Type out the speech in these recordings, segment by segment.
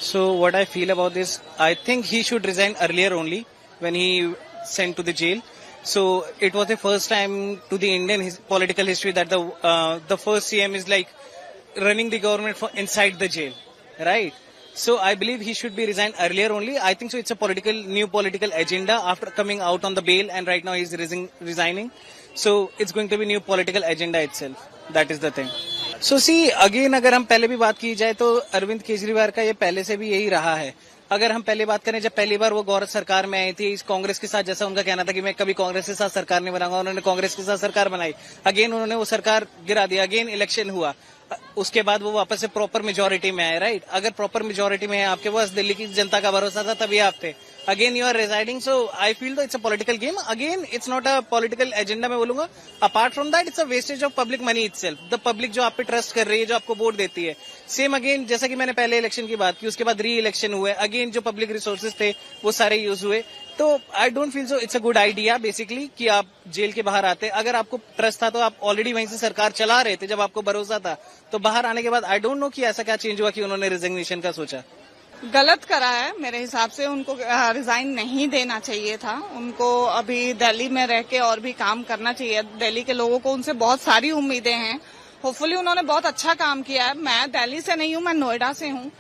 So what I feel about this, I think he should resign earlier only when he sent to the jail. So it was the first time to the Indian political history that the first CM is like running the government for inside the jail, right? So I believe he should be resigned earlier only. I think so. It's a new political agenda after coming out on the bail, and right now he's resigning. So it's going to be new political agenda itself. That is the thing. So see again अगर हम पहले भी बात की जाए तो अरविंद केजरीवाल का ये पहले से भी यही रहा है. अगर हम पहले बात करें, जब पहली बार वो गौर सरकार में आई थी इस कांग्रेस के साथ, जैसा उनका कहना था कि मैं कभी कांग्रेस के साथ सरकार नहीं बनाऊंगा, उन्होंने कांग्रेस के साथ सरकार बनाई. अगेन उन्होंने वो सरकार गिरा दी. अगेन इलेक्शन हुआ, उसके बाद वो वापस से प्रॉपर मेजोरिटी में आए. राइट, अगर प्रॉपर मेजोरिटी में है आपके पास, दिल्ली की जनता का भरोसा था, तभी आप थे. Again you are residing. So I feel it's a political game. Again it's not a political agenda मैं बोलूंगा. Apart from that it's a wastage of public money itself. The public जो आप पे ट्रस्ट कर रही है, जो आपको वोट देती है. सेम अगेन जैसा कि मैंने पहले इलेक्शन की बात की, उसके बाद री इलेक्शन हुए, अगेन जो पब्लिक रिसोर्सेज थे वो सारे यूज हुए. तो I don't feel so it's a good idea basically कि आप जेल के बाहर आते. अगर आपको ट्रस्ट था तो आप ऑलरेडी वहीं से सरकार चला रहे थे. जब आपको भरोसा था तो बाहर आने के बाद आई डोंट नो कि ऐसा क्या चेंज हुआ कि उन्होंने रिजिग्नेशन का सोचा. गलत करा है मेरे हिसाब से. उनको रिजाइन नहीं देना चाहिए था. उनको अभी दिल्ली में रह के और भी काम करना चाहिए. दिल्ली के लोगों को उनसे बहुत सारी उम्मीदें हैं. होपफुली उन्होंने बहुत अच्छा काम किया है. मैं दिल्ली से नहीं हूँ, मैं नोएडा से हूँ.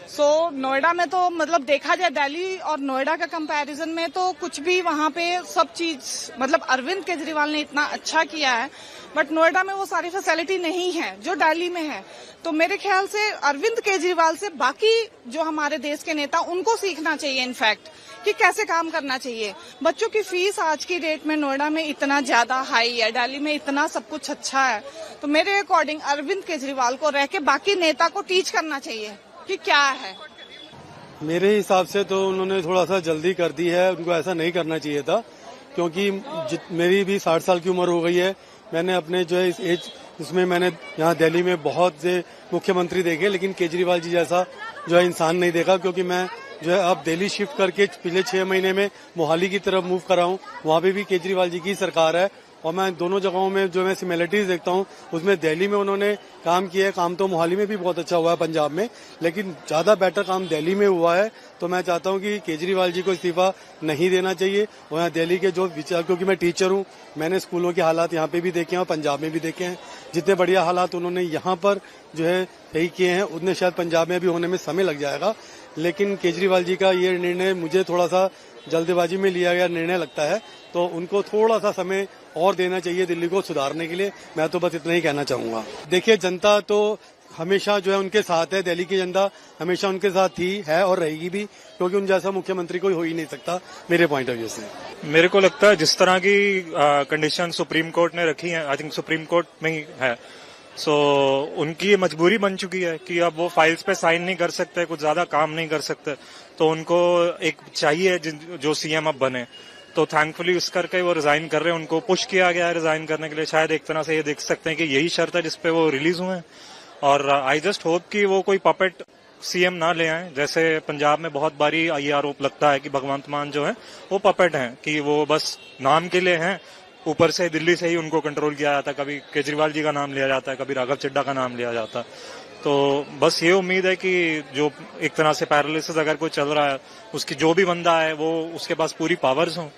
सो नोएडा में तो मतलब देखा जाए दिल्ली और नोएडा का कंपैरिजन में तो कुछ भी वहां पे सब चीज मतलब अरविंद केजरीवाल ने इतना अच्छा किया है. बट नोएडा में वो सारी फैसिलिटी नहीं है जो दिल्ली में है. तो मेरे ख्याल से अरविंद केजरीवाल से बाकी जो हमारे देश के नेता उनको सीखना चाहिए इनफैक्ट कि कैसे काम करना चाहिए. बच्चों की फीस आज की डेट में नोएडा में इतना ज्यादा हाई है, दिल्ली में इतना सब कुछ अच्छा है. तो मेरे अकॉर्डिंग अरविंद केजरीवाल को रह के बाकी नेता को टीच करना चाहिए कि क्या है. मेरे हिसाब से तो उन्होंने थोड़ा सा जल्दी कर दी है. उनको ऐसा नहीं करना चाहिए था, क्योंकि मेरी भी 60 साल की उम्र हो गई है. मैंने अपने जो है इस एज उसमें मैंने यहाँ दिल्ली में बहुत से मुख्यमंत्री देखे, लेकिन केजरीवाल जी जैसा जो है इंसान नहीं देखा. क्योंकि मैं जो है अब दिल्ली शिफ्ट करके पिछले 6 महीने में मोहाली की तरफ मूव करा हूँ. वहाँ पे भी केजरीवाल जी की सरकार है और मैं दोनों जगहों में जो मैं सिमिलरिटीज देखता हूँ, उसमें दिल्ली में उन्होंने काम किया है. काम तो मोहाली में भी बहुत अच्छा हुआ है, पंजाब में, लेकिन ज्यादा बेटर काम दिल्ली में हुआ है. तो मैं चाहता हूँ कि केजरीवाल जी को इस्तीफा नहीं देना चाहिए. और यहाँ दिल्ली के जो विचार, क्योंकि मैं टीचर हूँ, मैंने स्कूलों के हालात यहाँ पे भी देखे हैं और पंजाब में भी देखे हैं. जितने बढ़िया हालात उन्होंने यहाँ पर जो है सही किए हैं, उतने शायद पंजाब में भी होने में समय लग जाएगा. लेकिन केजरीवाल जी का ये निर्णय मुझे थोड़ा सा जल्दबाजी में लिया गया निर्णय लगता है. तो उनको थोड़ा सा समय और देना चाहिए दिल्ली को सुधारने के लिए. मैं तो बस इतना ही कहना चाहूंगा. देखिए, जनता तो हमेशा जो है उनके साथ है. दिल्ली की जनता हमेशा उनके साथ थी, है और रहेगी भी, क्योंकि उन जैसा मुख्यमंत्री कोई हो ही नहीं सकता मेरे पॉइंट ऑफ व्यू से. मेरे को लगता है जिस तरह की कंडीशन सुप्रीम कोर्ट ने रखी है, आई थिंक सुप्रीम कोर्ट में ही है. सो उनकी ये मजबूरी बन चुकी है कि अब वो फाइल्स पे साइन नहीं कर सकते, कुछ ज्यादा काम नहीं कर सकते. तो उनको एक चाहिए जो सीएम अब बने. तो थैंकफुली उस करके वो रिजाइन कर रहे हैं. उनको पुश किया गया है रिजाइन करने के लिए. शायद एक तरह से ये देख सकते हैं कि यही शर्त है जिसपे वो रिलीज हुए हैं. और आई जस्ट होप कि वो कोई पपेट सीएम ना ले आए. जैसे पंजाब में बहुत बारी ये आरोप लगता है कि भगवंत मान जो है वो पपेट हैं, कि वो बस नाम के लिए हैं. ऊपर से दिल्ली से ही उनको कंट्रोल किया जाता है. कभी केजरीवाल जी का नाम लिया जाता है, कभी राघव चड्ढा का नाम लिया जाता है. तो बस ये उम्मीद है कि जो एक तरह से पैरालिसिस अगर कोई चल रहा है, उसकी जो भी बंदा है वो उसके पास पूरी पावर्स हों.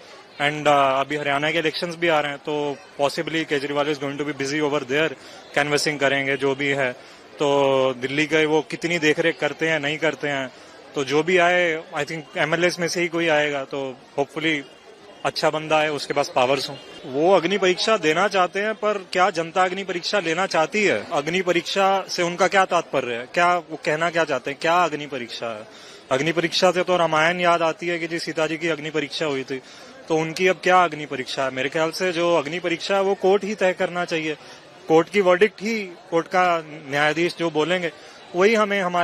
एंड अभी हरियाणा के इलेक्शंस भी आ रहे हैं, तो possibly Kejriwal is going to be busy over there, canvassing करेंगे जो भी है. तो दिल्ली के वो कितनी देखरेख करते हैं नहीं करते हैं. तो जो भी आए, आई थिंक एमएलएस में से ही कोई आएगा, तो होपफुली अच्छा बंदा है, उसके पास पावर्स हों. वो अग्नि परीक्षा देना चाहते हैं, पर क्या जनता अग्नि परीक्षा लेना चाहती है? अग्नि परीक्षा से उनका क्या तात्पर्य है? क्या वो कहना क्या चाहते हैं? क्या अग्नि परीक्षा है? अग्नि परीक्षा से तो रामायण याद आती है कि जी सीता जी की अग्नि परीक्षा हुई थी. तो उनकी अब क्या अग्नि परीक्षा है? मेरे ख्याल से जो अग्नि परीक्षा है वो कोर्ट ही तय करना चाहिए. कोर्ट की वर्डिक्ट ही, कोर्ट का न्यायाधीश जो बोलेंगे वही हमें हमारे